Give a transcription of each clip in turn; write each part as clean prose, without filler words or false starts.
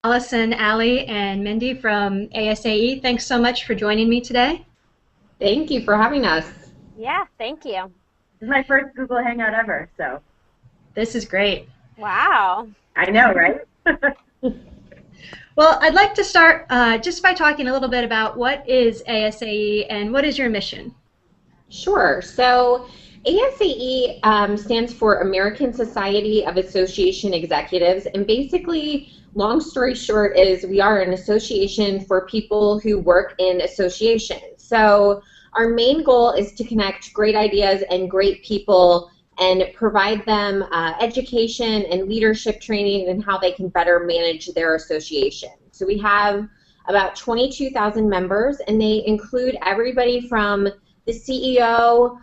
Allison, Ali, and Mindy from ASAE. Thanks so much for joining me today. Thank you for having us. Yeah, thank you. This is my first Google Hangout ever, so This is great. Wow. I know, right? Well, I'd like to start just by talking a little bit about what is ASAE and what is your mission? Sure. So ASAE stands for American Society of Association Executives, and basically, long story short, is we are an association for people who work in associations. So our main goal is to connect great ideas and great people and provide them education and leadership training and how they can better manage their association. So we have about 22,000 members, and they include everybody from the CEO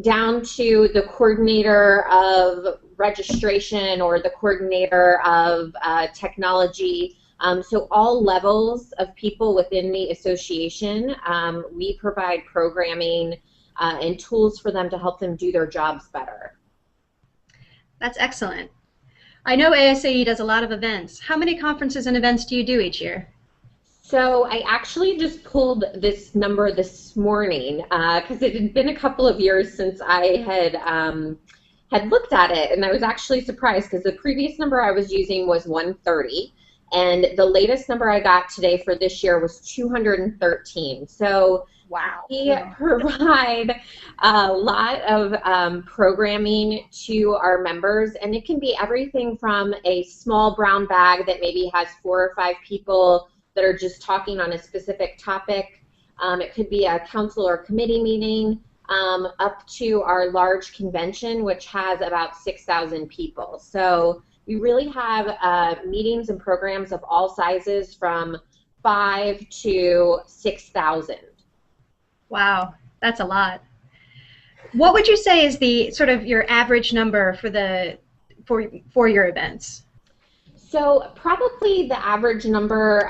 down to the coordinator of registration or the coordinator of technology. So all levels of people within the association, we provide programming and tools for them to help them do their jobs better. That's excellent. I know ASAE does a lot of events. How many conferences and events do you do each year? So I actually just pulled this number this morning because it had been a couple of years since I had looked at it, and I was actually surprised because the previous number I was using was 130, and the latest number I got today for this year was 213. So Wow. we provide a lot of programming to our members, and it can be everything from a small brown bag that maybe has 4 or 5 people that are just talking on a specific topic. It could be a council or committee meeting, up to our large convention, which has about 6,000 people. So we really have meetings and programs of all sizes from 5 to 6,000. Wow, that's a lot. What would you say is the sort of your average number for your events? So probably the average number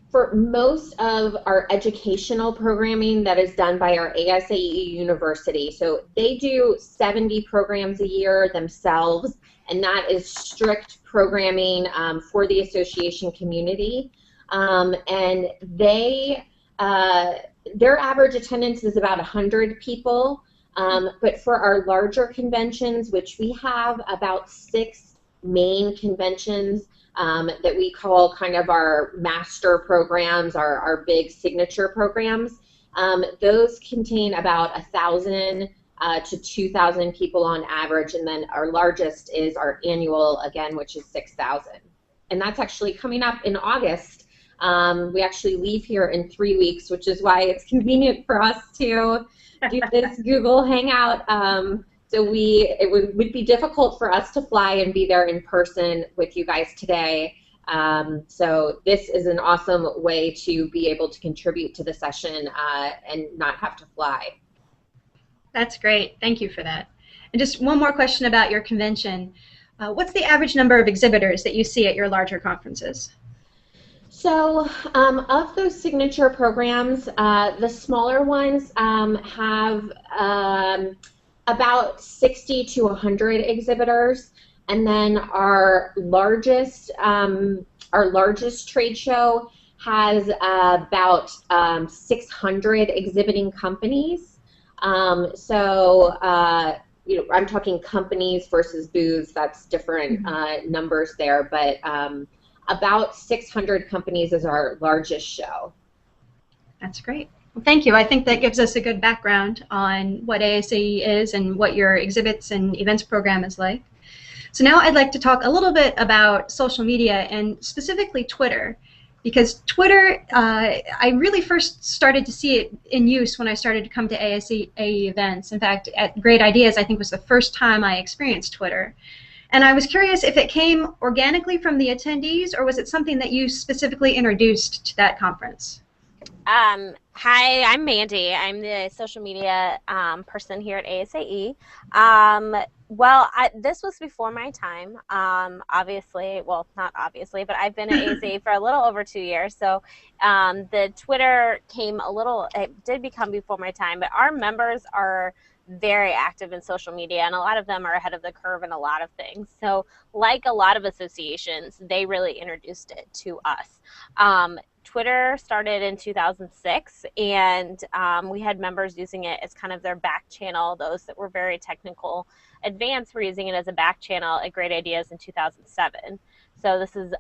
for most of our educational programming that is done by our ASAE University. So they do 70 programs a year themselves, and that is strict programming for the association community. And their average attendance is about 100 people. But for our larger conventions, which we have about 6 main conventions that we call kind of our master programs, our big signature programs. Those contain about 1,000 to 2,000 people on average, and then our largest is our annual, again, which is 6,000. And that's actually coming up in August. We actually leave here in 3 weeks, which is why it's convenient for us to do this Google Hangout. So it would be difficult for us to fly and be there in person with you guys today. So this is an awesome way to be able to contribute to the session and not have to fly. That's great. Thank you for that. And just one more question about your convention. What's the average number of exhibitors that you see at your larger conferences? So of those signature programs, the smaller ones have about 60 to 100 exhibitors, and then our largest trade show has about 600 exhibiting companies. I'm talking companies versus booths. That's different numbers there, but about 600 companies is our largest show. That's great. Well, thank you. I think that gives us a good background on what ASAE is and what your exhibits and events program is like. So now I'd like to talk a little bit about social media and specifically Twitter, because Twitter, I really first started to see it in use when I started to come to ASAE events. In fact, at Great Ideas, I think was the first time I experienced Twitter. And I was curious if it came organically from the attendees, or was it something that you specifically introduced to that conference? Hi, I'm Mandy. I'm the social media person here at ASAE. This was before my time, obviously. Well, not obviously, but I've been at ASAE for a little over 2 years. So the Twitter it did become before my time, but our members are very active in social media, and a lot of them are ahead of the curve in a lot of things. So like a lot of associations, they really introduced it to us. Twitter started in 2006, and we had members using it as kind of their back channel. Those that were very technical advanced were using it as a back channel at Great Ideas in 2007. So this is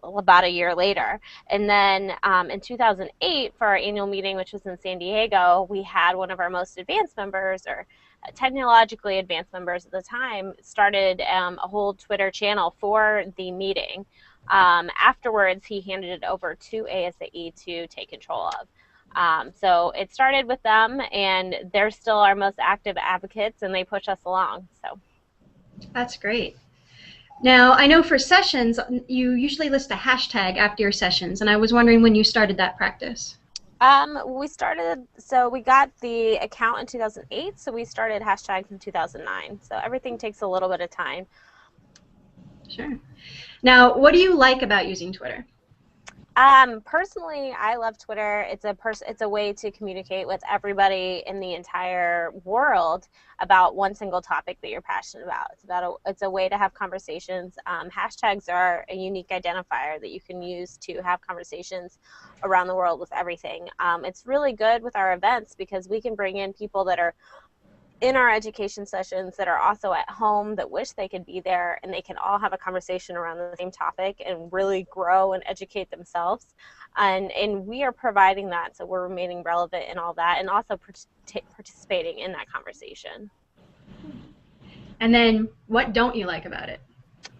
about a year later. And then in 2008, for our annual meeting, which was in San Diego, we had one of our most advanced members, or technologically advanced members at the time, started a whole Twitter channel for the meeting. Afterwards, he handed it over to ASAE to take control of. So it started with them, and they're still our most active advocates, and they push us along. So That's great. Now, I know for sessions, you usually list a hashtag after your sessions, and I was wondering when you started that practice. We got the account in 2008, so we started hashtags in 2009. So everything takes a little bit of time. Sure. Now, what do you like about using Twitter? Personally, I love Twitter. It's a way to communicate with everybody in the entire world about one single topic that you're passionate about. It's a way to have conversations. Hashtags are a unique identifier that you can use to have conversations around the world with everything. It's really good with our events because we can bring in people that are in our education sessions that are also at home that wish they could be there, and they can all have a conversation around the same topic and really grow and educate themselves. And we are providing that, so we're remaining relevant in all that and also participating in that conversation. And then what don't you like about it?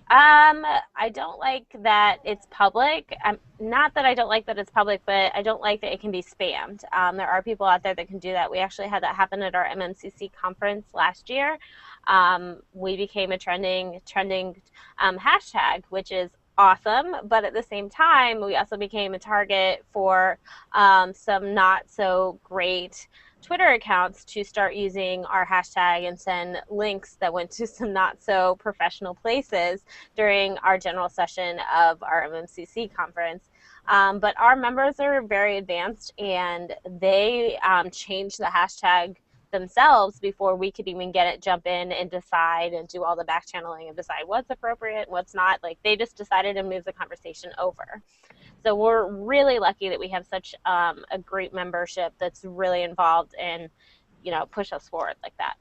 I don't like that it's public. Not that I don't like that it's public, but I don't like that it can be spammed. There are people out there that can do that. We actually had that happen at our MMCC conference last year. We became a trending hashtag, which is awesome, but at the same time, we also became a target for some not so great Twitter accounts to start using our hashtag and send links that went to some not so professional places during our general session of our MMCC conference. But our members are very advanced, and they changed the hashtag themselves before we could even jump in and decide and do all the back channeling and decide what's appropriate and what's not. Like, they just decided to move the conversation over. So we're really lucky that we have such a great membership that's really involved and, push us forward like that.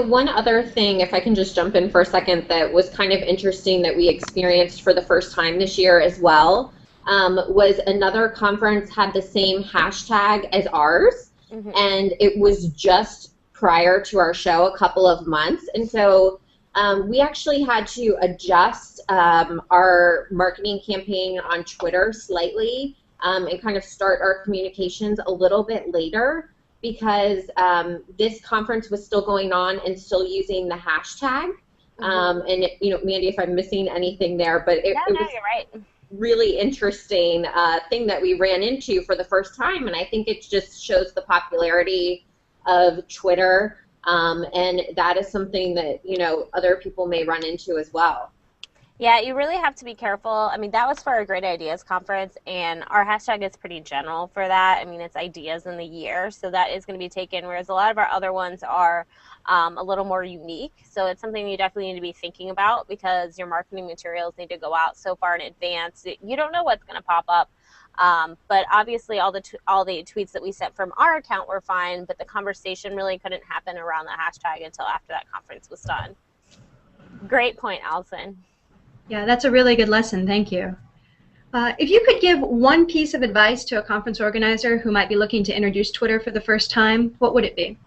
One other thing, if I can just jump in for a second, that was kind of interesting that we experienced for the first time this year as well, was another conference had the same hashtag as ours, and it was just prior to our show, a couple of months, and so we actually had to adjust our marketing campaign on Twitter slightly and kind of start our communications a little bit later because this conference was still going on and still using the hashtag. And, Mandy, if I'm missing anything there, but it was you're right. Really interesting thing that we ran into for the first time, and I think it just shows the popularity of Twitter. And that is something that, other people may run into as well. Yeah, you really have to be careful. I mean, that was for our Great Ideas conference, and our hashtag is pretty general for that. I mean, it's ideas in the year, so that is going to be taken, whereas a lot of our other ones are a little more unique. So it's something you definitely need to be thinking about because your marketing materials need to go out so far in advance. You don't know what's going to pop up. But obviously all the tweets that we sent from our account were fine, but the conversation really couldn't happen around the hashtag until after that conference was done. Great point, Allison. Yeah, that's a really good lesson. Thank you. If you could give one piece of advice to a conference organizer who might be looking to introduce Twitter for the first time, what would it be?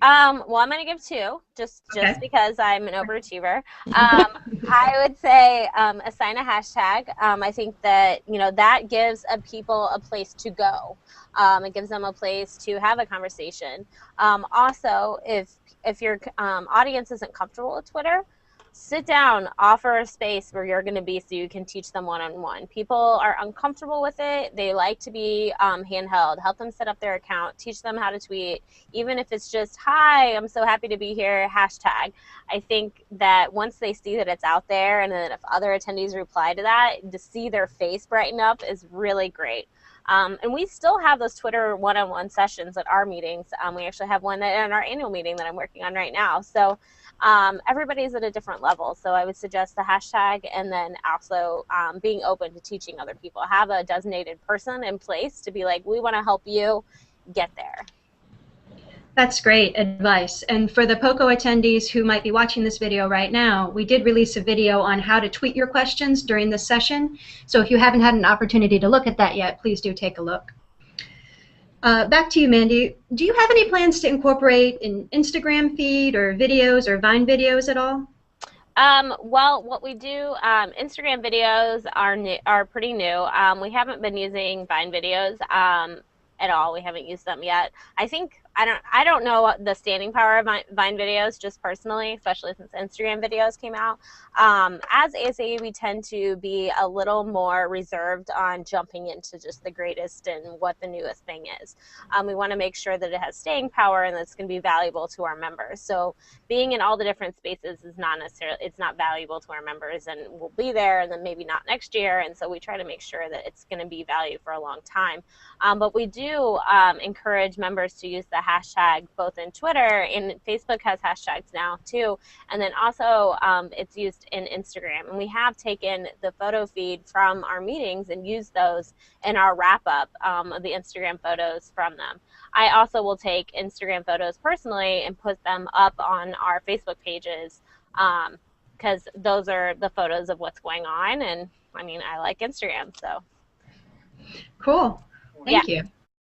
Well, I'm going to give two, just because I'm an overachiever. I would say assign a hashtag. I think that, that gives people a place to go. It gives them a place to have a conversation. Also, if your audience isn't comfortable with Twitter, sit down, offer a space where you're going to be so you can teach them one-on-one. People are uncomfortable with it. They like to be handheld. Help them set up their account. Teach them how to tweet. Even if it's just, hi, I'm so happy to be here, hashtag. I think that once they see that it's out there and then if other attendees reply to that, to see their face brighten up is really great. And we still have those Twitter one-on-one sessions at our meetings. We actually have one in our annual meeting that I'm working on right now. So everybody's at a different level. So I would suggest the hashtag, and then also being open to teaching other people. Have a designated person in place to be like, we want to help you get there. That's great advice. And for the POCO attendees who might be watching this video right now, we did release a video on how to tweet your questions during this session. So if you haven't had an opportunity to look at that yet, please do take a look. Back to you, Mandy. Do you have any plans to incorporate an Instagram feed or videos or Vine videos at all? Well, what we do, Instagram videos are pretty new. We haven't been using Vine videos at all. We haven't used them yet. I don't know the standing power of Vine videos, just personally, especially since Instagram videos came out. As ASAE, we tend to be a little more reserved on jumping into just the greatest and what the newest thing is. We want to make sure that it has staying power and that it's going to be valuable to our members. So being in all the different spaces is not necessarily, it's not valuable to our members, and we'll be there and then maybe not next year. And so we try to make sure that it's going to be valued for a long time. But we do encourage members to use the hashtag both in Twitter, and Facebook has hashtags now too, and then also it's used in Instagram. And we have taken the photo feed from our meetings and used those in our wrap-up of the Instagram photos from them. I also will take Instagram photos personally and put them up on our Facebook pages, because those are the photos of what's going on, and I mean, I like Instagram, so. Cool. Thank you.